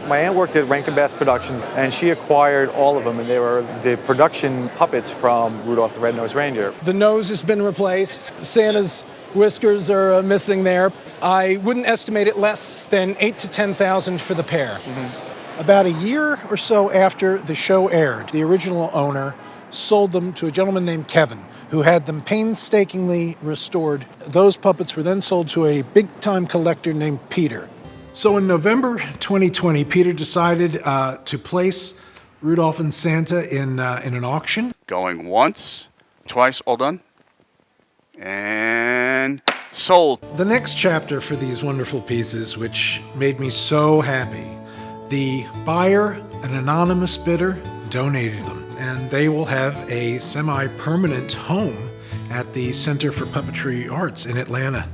My aunt worked at Rankin Bass Productions, and she acquired all of them, and they were the production puppets from Rudolph the Red-Nosed Reindeer. The nose has been replaced. Santa's whiskers are missing there. I wouldn't estimate it less than $8,000 to $10,000 for the pair. About a year or so after the show aired, the original owner sold them to a gentleman named Kevin, who had them painstakingly restored. Those puppets were then sold to a big-time collector named Peter. So in November 2020, Peter decided to place Rudolph and Santa in an auction. Going once, twice, all done. And sold. The next chapter for these wonderful pieces, which made me so happy, the buyer, an anonymous bidder, donated them. And they will have a semi-permanent home at the Center for Puppetry Arts in Atlanta.